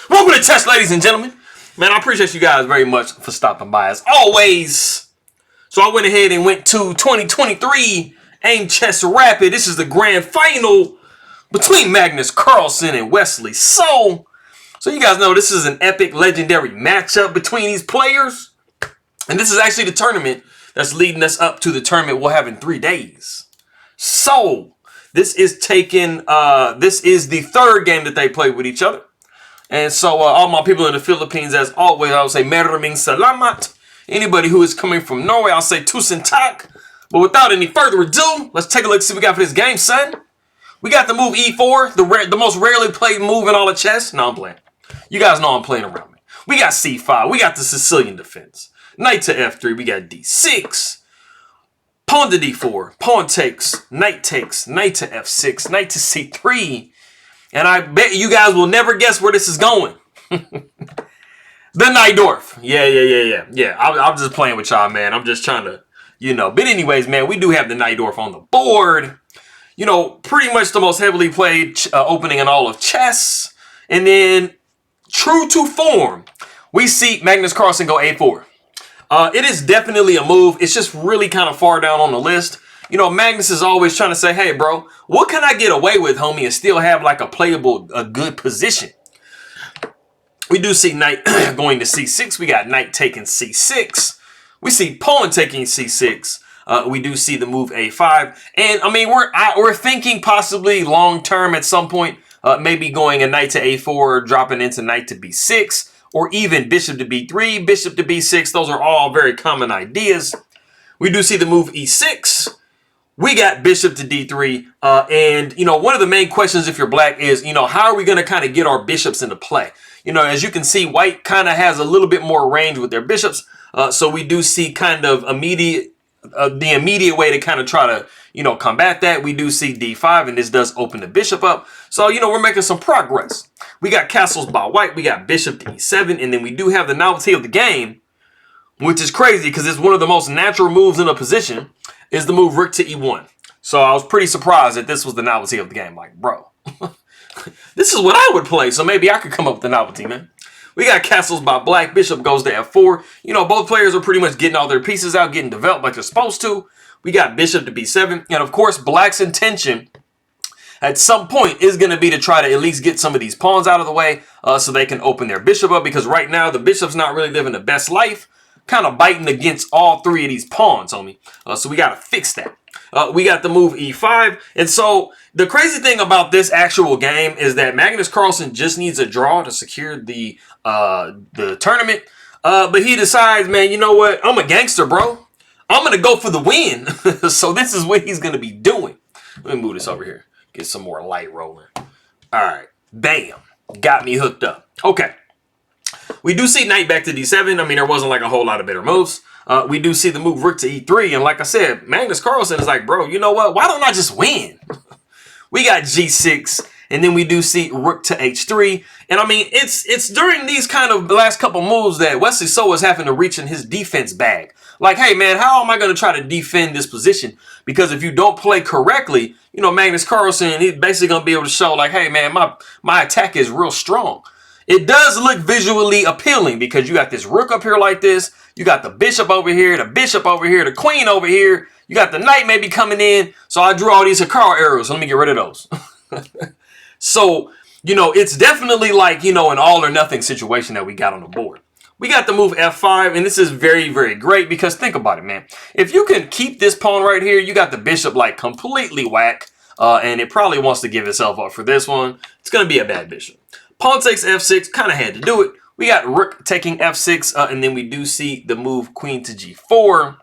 Welcome to Chess, ladies and gentlemen. Man, I appreciate you guys very much for stopping by as always. So I went ahead and went to 2023 Aimchess Rapid. This is the grand final between Magnus, Carlsen, and Wesley. So you guys know this is an epic, legendary matchup between these players. And this is actually the tournament that's leading us up to the tournament we'll have in 3 days. So this is the third game that they played with each other. And so all my people in the Philippines, as always, I would say maraming salamat. Anybody who is coming from Norway, I'll say tusen tak. But without any further ado, let's take a look, see what we got for this game, son. We got the move E4, the most rarely played move in all of chess. No, I'm playing. You guys know I'm playing around me. We got C5. We got the Sicilian defense. Knight to F3. We got D6. Pawn to D4. Pawn takes. Knight to F6. Knight to C3. And I bet you guys will never guess where this is going. The Najdorf. Yeah. I'm just playing with y'all, man. I'm just trying to, But anyways, man, we do have the Najdorf on the board. Pretty much the most heavily played opening in all of chess. And then, true to form, we see Magnus Carlsen go A4. It is definitely a move. It's just really kind of far down on the list. Magnus is always trying to say, hey, bro, what can I get away with, homie, and still have like a good position? We do see knight going to C6. We got knight taking C6. We see pawn taking C6. We do see the move A5. And, I mean, we're thinking possibly long-term at some point, maybe going a knight to A4, dropping into knight to B6, or even bishop to B3, bishop to B6. Those are all very common ideas. We do see the move E6. We got bishop to D3. And, one of the main questions if you're black is, how are we going to kind of get our bishops into play? As you can see, white kind of has a little bit more range with their bishops. So we do see kind of the immediate way to kind of try to, combat that. We do see D5, and this does open the bishop up. So, we're making some progress. We got castles by white. We got bishop to E7, and then we do have the novelty of the game, which is crazy because it's one of the most natural moves in a position, is the move rook to E1. So I was pretty surprised that this was the novelty of the game. Like, bro, this is what I would play. So maybe I could come up with the novelty, man. We got castles by black. Bishop goes to F4. Both players are pretty much getting all their pieces out, getting developed like they're supposed to. We got bishop to B7. And, of course, black's intention at some point is going to be to try to at least get some of these pawns out of the way so they can open their bishop up. Because right now, the bishop's not really living the best life. Kind of biting against all three of these pawns, homie. So we got to fix that. We got the move E5. And so the crazy thing about this actual game is that Magnus Carlsen just needs a draw to secure the tournament. But he decides, man, you know what? I'm a gangster, bro. I'm going to go for the win. So this is what he's going to be doing. Let me move this over here. Get some more light rolling. All right. Bam. Got me hooked up. Okay. We do see knight back to D7. I mean, there wasn't like a whole lot of better moves. We do see the move rook to E3. And like I said, Magnus Carlsen is like, bro, you know what? Why don't I just win? We got G6. And then we do see rook to H3. And I mean, it's during these kind of last couple moves that Wesley So is having to reach in his defense bag. Like, hey, man, how am I going to try to defend this position? Because if you don't play correctly, Magnus Carlsen, he's basically going to be able to show like, hey, man, my attack is real strong. It does look visually appealing because you got this rook up here like this. You got the bishop over here, the queen over here. You got the knight maybe coming in. So I drew all these Hikaru arrows. So let me get rid of those. So, it's definitely like, an all or nothing situation that we got on the board. We got the move F5, and this is very, very great because think about it, man. If you can keep this pawn right here, you got the bishop like completely whack, and it probably wants to give itself up for this one. It's going to be a bad bishop. Pawn takes F6, kind of had to do it. We got rook taking F6, and then we do see the move queen to G4.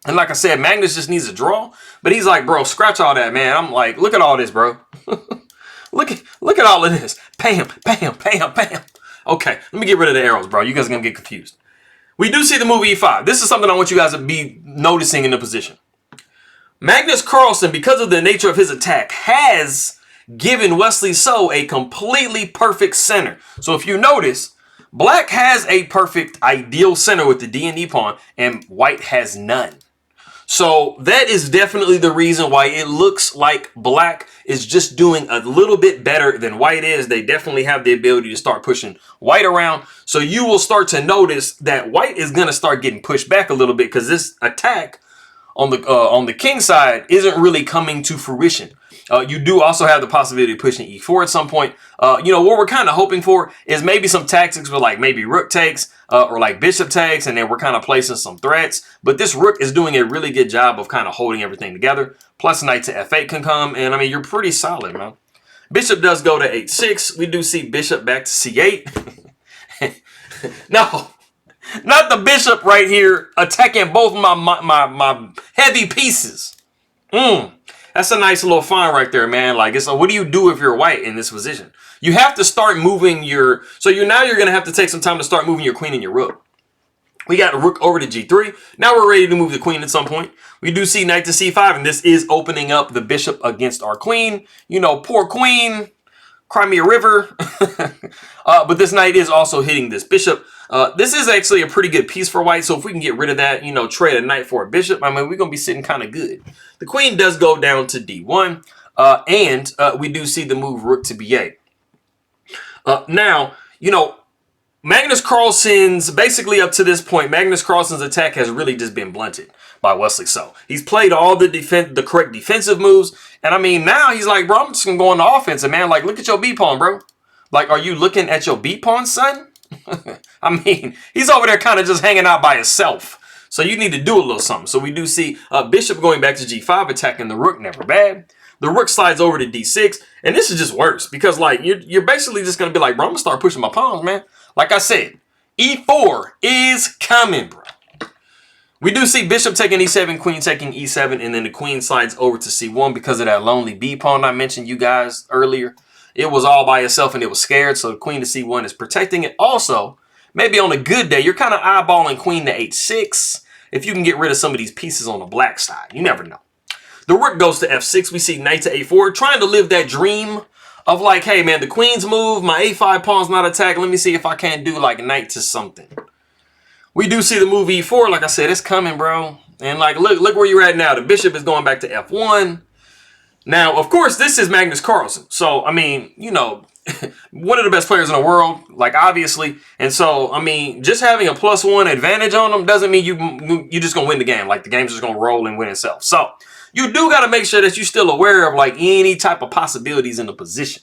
And like I said, Magnus just needs a draw, but he's like, bro, scratch all that, man. I'm like, look at all this, bro. Look at all of this. Bam, bam, bam, bam. Okay, let me get rid of the arrows, bro. You guys are going to get confused. We do see the move E5. This is something I want you guys to be noticing in the position. Magnus Carlsen, because of the nature of his attack, has given Wesley So a completely perfect center. So if you notice, black has a perfect ideal center with the D and E pawn, and white has none. So that is definitely the reason why it looks like black is just doing a little bit better than white is. They definitely have the ability to start pushing white around. So you will start to notice that white is going to start getting pushed back a little bit because this attack on the king side isn't really coming to fruition. You do also have the possibility of pushing e4 at some point. You know, what we're kind of hoping for is maybe some tactics with like maybe rook takes or like bishop takes, and then we're kind of placing some threats. But this rook is doing a really good job of kind of holding everything together. Plus knight to f8 can come, and I mean, you're pretty solid, man. Bishop does go to h6. We do see bishop back to c8. No. Not the bishop right here attacking both my heavy pieces. That's a nice little find right there, man. Like, it's what do you do if you're white in this position? You have to start moving your... So you're going to have to take some time to start moving your queen and your rook. We got the rook over to g3. Now we're ready to move the queen at some point. We do see knight to c5, and this is opening up the bishop against our queen. You know, poor queen. Cry me a river. But this knight is also hitting this bishop. This is actually a pretty good piece for white. So if we can get rid of that, you know, trade a knight for a bishop, I mean, we're going to be sitting kind of good. The queen does go down to d1. And we do see the move rook to b8. Now, you know, Magnus Carlsen's, basically up to this point, Magnus Carlsen's attack has really just been blunted by Wesley. So he's played all the correct defensive moves. And I mean, now he's like, bro, I'm just going to go on the offensive, man. Like, look at your B-pawn, bro. Like, are you looking at your B-pawn, son? I mean, he's over there kind of just hanging out by himself. So you need to do a little something. So we do see bishop going back to g5, attacking the rook, never bad. The rook slides over to d6. And this is just worse because, like, you're basically just going to be like, bro, I'm going to start pushing my pawns, man. Like I said, e4 is coming, bro. We do see bishop taking e7, queen taking e7, and then the queen slides over to c1 because of that lonely b-pawn I mentioned you guys earlier. It was all by itself and it was scared, so the queen to c1 is protecting it. Also, maybe on a good day, you're kind of eyeballing queen to h6 if you can get rid of some of these pieces on the black side. You never know. The rook goes to f6. We see knight to a4, trying to live that dream of like, hey, man, the queen's move, my a5 pawn's not attacked. Let me see if I can't do like knight to something. We do see the move e4. Like I said, it's coming, bro. And like, look where you're at now. The bishop is going back to f1. Now, of course, this is Magnus Carlsen. So, I mean, you know, one of the best players in the world, like, obviously. And so, I mean, just having a +1 advantage on them doesn't mean you just going to win the game. Like, the game's just going to roll and win itself. So, you do got to make sure that you're still aware of, like, any type of possibilities in the position.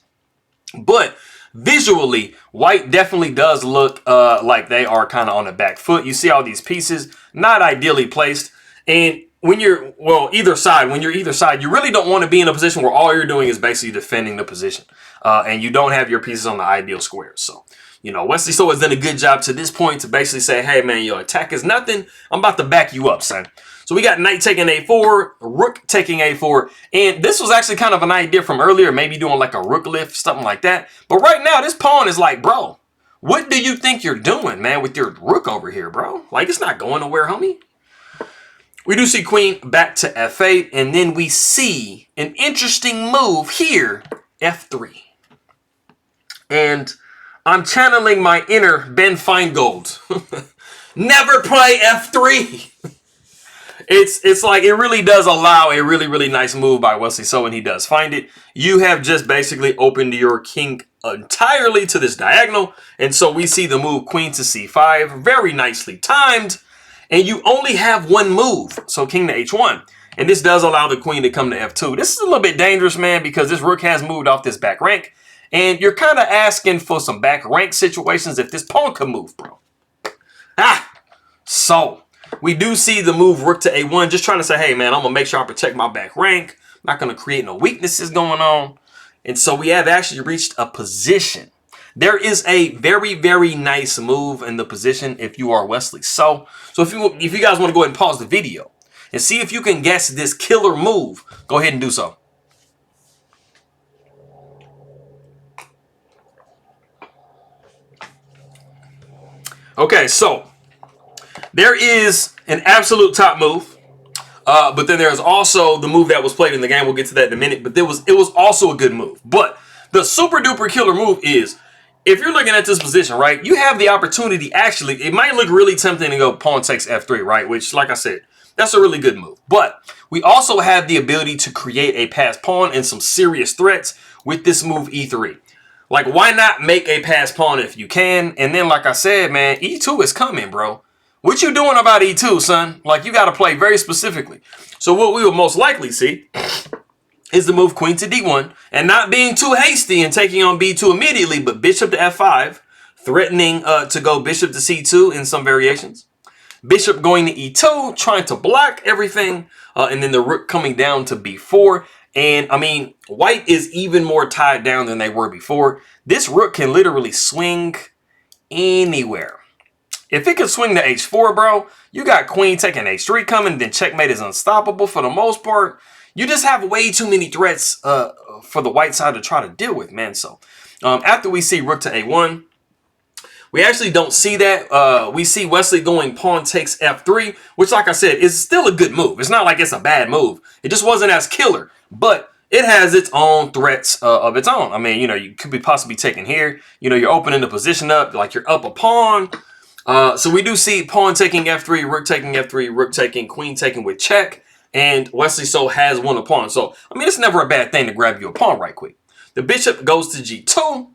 But visually, white definitely does look like they are kind of on the back foot. You see all these pieces, not ideally placed. And when you're, well, either side, you really don't want to be in a position where all you're doing is basically defending the position. And you don't have your pieces on the ideal squares. So, you know, Wesley So has done a good job to this point to basically say, hey, man, your attack is nothing. I'm about to back you up, son. So we got knight taking a4, rook taking a4. And this was actually kind of an idea from earlier, maybe doing like a rook lift, something like that. But right now, this pawn is like, bro, what do you think you're doing, man, with your rook over here, bro? Like, it's not going nowhere, homie. We do see queen back to f8, and then we see an interesting move here, f3. And I'm channeling my inner Ben Feingold. Never play f3. It's like, it really does allow a really, really nice move by Wesley So when he does find it. You have just basically opened your king entirely to this diagonal. And so we see the move queen to c5, very nicely timed. And you only have one move, so king to h1. And this does allow the queen to come to f2. This is a little bit dangerous, man, because this rook has moved off this back rank. And you're kind of asking for some back rank situations if this pawn can move, bro. So we do see the move rook to a1, just trying to say, hey, man, I'm going to make sure I protect my back rank. I'm not going to create no weaknesses going on. And so we have actually reached a position. There is a very, very nice move in the position if you are Wesley So. So if you guys want to go ahead and pause the video and see if you can guess this killer move, go ahead and do so. Okay, so there is an absolute top move, but then there's also the move that was played in the game. We'll get to that in a minute, but it was also a good move. But the super duper killer move is, if you're looking at this position, right, you have the opportunity, actually, it might look really tempting to go pawn takes f3, right? Which, like I said, That's a really good move. But we also have the ability to create a pass pawn and some serious threats with this move E3. Like, why not make a pass pawn if you can? And then, like I said, man, E2 is coming, bro. What you doing about E2, son? Like, you got to play very specifically. So what we will most likely see is the move queen to D1, and not being too hasty and taking on B2 immediately, but bishop to F5, threatening to go bishop to C2 in some variations. Bishop going to E2, trying to block everything, and then the rook coming down to B4. And, I mean, white is even more tied down than they were before. This rook can literally swing anywhere. If it can swing to H4, bro, you got queen taking H3 coming, then checkmate is unstoppable for the most part. You just have way too many threats for the white side to try to deal with, man. So, after we see rook to A1, we actually don't see that. We see Wesley going pawn takes F3, which, like I said, is still a good move. It's not like it's a bad move. It just wasn't as killer, but it has its own threats of its own. I mean, you know, you could be possibly taken here. You know, you're opening the position up, like you're up a pawn. So we do see pawn taking F3, rook taking, queen taking with check. And Wesley so has won a pawn. So, I mean, it's never a bad thing to grab you a pawn right quick. The bishop goes to G2.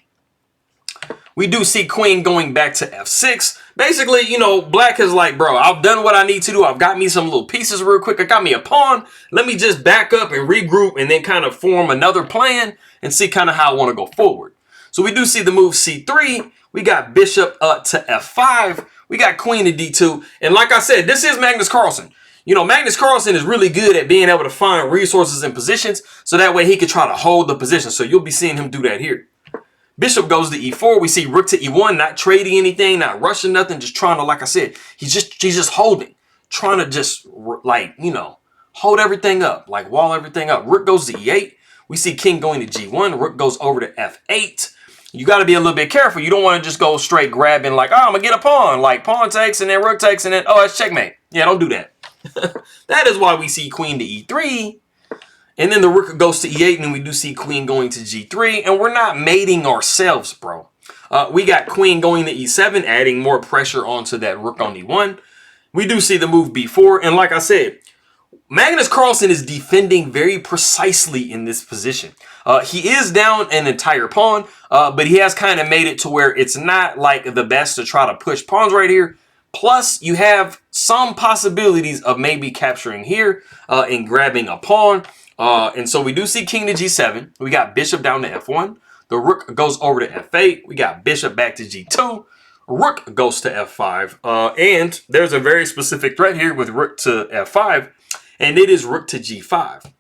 We do see queen going back to F6. Basically, you know, black is like, bro, I've done what I need to do. I've got me some little pieces real quick. I got me a pawn. Let me just back up and regroup and then kind of form another plan and see kind of how I want to go forward. So we do see the move C3. We got bishop to F5. We got queen to D2. And like I said, this is Magnus Carlsen. You know, Magnus Carlsen is really good at being able to find resources and positions so that way he can try to hold the position. So you'll be seeing him do that here. Bishop goes to E4. We see rook to E1, not trading anything, not rushing nothing, just trying to, like I said, he's just holding, trying to just, like, you know, hold everything up, like wall everything up. Rook goes to E8. We see king going to G1. Rook goes over to F8. You got to be a little bit careful. You don't want to just go straight grabbing like, oh, I'm going to get a pawn. Like pawn takes and then rook takes and then, oh, it's checkmate. Yeah, don't do that. That is why we see queen to E3. And then the rook goes to E8, and then we do see queen going to G3. And we're not mating ourselves, bro. We got queen going to E7, adding more pressure onto that rook on E1. We do see the move B4. And like I said, Magnus Carlsen is defending very precisely in this position. He is down an entire pawn, but he has kind of made it to where it's not like the best to try to push pawns right here. Plus, you have some possibilities of maybe capturing here and grabbing a pawn. And so we do see king to G7. We got bishop down to F1. The rook goes over to F8. We got bishop back to G2. Rook goes to F5. And there's a very specific threat here with rook to F5. And it is rook to G5.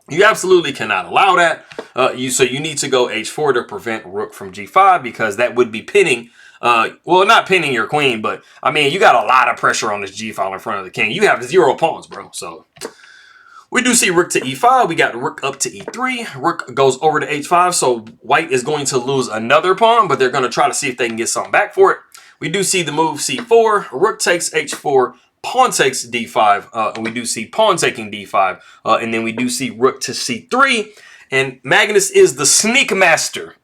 You absolutely cannot allow that. So you need to go H4 to prevent rook from G5 because that would be pinning. Well, not pinning your queen, but I mean, you got a lot of pressure on this G file in front of the king. You have 0 pawns, bro. So we do see rook to E5. We got rook up to E3. Rook goes over to H5. So white is going to lose another pawn, but they're going to try to see if they can get something back for it. We do see the move C4. Rook takes H4. Pawn takes D5. And we do see pawn taking D5. And then we do see rook to C3. And Magnus is the sneak master.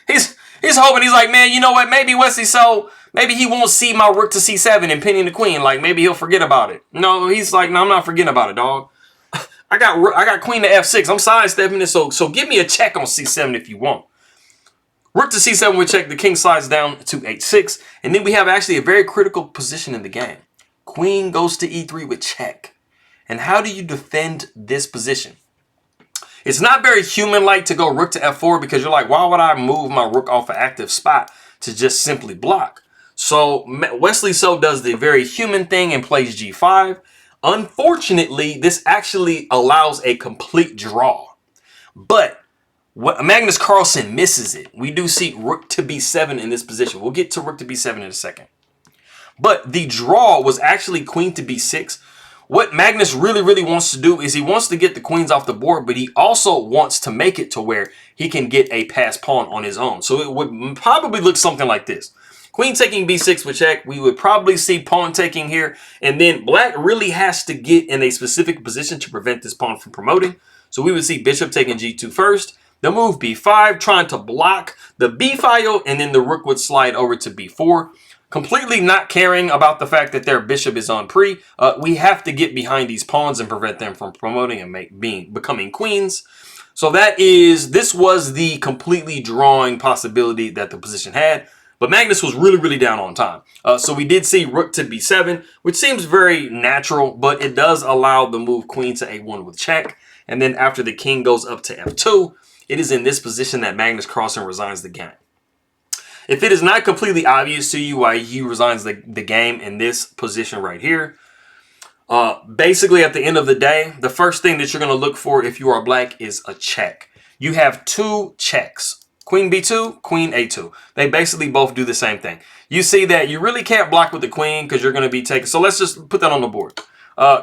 He's hoping, he's like, man, you know what? Maybe Wesley, so maybe he won't see my rook to C7 and pinning the queen. Like, maybe he'll forget about it. No, he's like, no, I'm not forgetting about it, dog. I got queen to F6. I'm sidestepping this, so give me a check on C7 if you want. Rook to C7 with check. The king slides down to H6. And then we have actually a very critical position in the game. Queen goes to E3 with check. And how do you defend this position? It's not very human-like to go rook to F4 because you're like, why would I move my rook off an active spot to just simply block? So Wesley so does the very human thing and plays G5. Unfortunately, this actually allows a complete draw. But Magnus Carlsen misses it. We do see rook to B7 in this position. We'll get to rook to B7 in a second. But the draw was actually queen to B6. What Magnus really wants to do is he wants to get the queens off the board, but he also wants to make it to where he can get a pass pawn on his own. So it would probably look something like this. Queen taking B6 with check. We would probably see pawn taking here. And then black really has to get in a specific position to prevent this pawn from promoting. So we would see bishop taking G2 first. The move B5, trying to block the B file, and then the rook would slide over to B4. completely not caring about the fact that their bishop is on pre. We have to get behind these pawns and prevent them from promoting and becoming queens. So this was the completely drawing possibility that the position had. But Magnus was really, really down on time. So we did see rook to b7, which seems very natural, but it does allow the move queen to a1 with check. And then after the king goes up to f2, it is in this position that Magnus Carlsen resigns the game. If it is not completely obvious to you why he resigns the game in this position right here, basically at the end of the day, the first thing that you're going to look for if you are black is a check. You have two checks. Queen b2, queen a2. They basically both do the same thing. You see that you really can't block with the queen because you're going to be taken. So let's just put that on the board.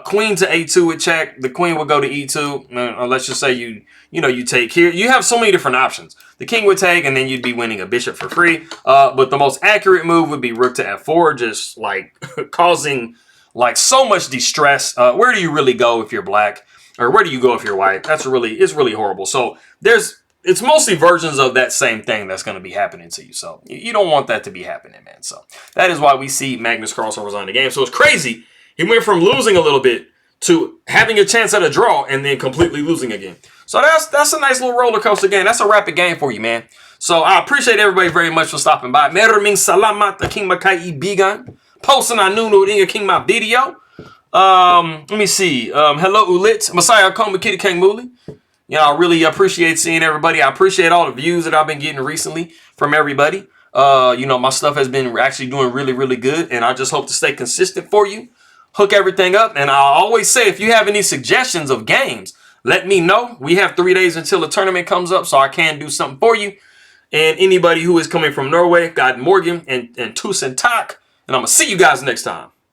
Queen to a2 with check. The queen would go to e2. Let's just say you take here. You have so many different options. The king would take, and then you'd be winning a bishop for free. But the most accurate move would be rook to f4, just like causing like so much distress. Where do you really go if you're black, or where do you go if you're white? It's really horrible. So it's mostly versions of that same thing that's going to be happening to you. So you don't want that to be happening, man. So that is why we see Magnus Carlsen resign the game. So it's crazy. He went from losing a little bit to having a chance at a draw and then completely losing again. So that's a nice little roller coaster game. That's a rapid game for you, man. So I appreciate everybody very much for stopping by. Meron salamat na king makaibigan. Posting na nunod inga king my video. Let me see. Hello ulit. Masaya Koma Kitty Kang Muli. You know, I really appreciate seeing everybody. I appreciate all the views that I've been getting recently from everybody. You know, my stuff has been actually doing really, really good. And I just hope to stay consistent for you. Hook everything up. And I always say, if you have any suggestions of games, let me know. We have 3 days until the tournament comes up, so I can do something for you. And anybody who is coming from Norway, got Morgan and Tusen Tak. And I'm going to see you guys next time.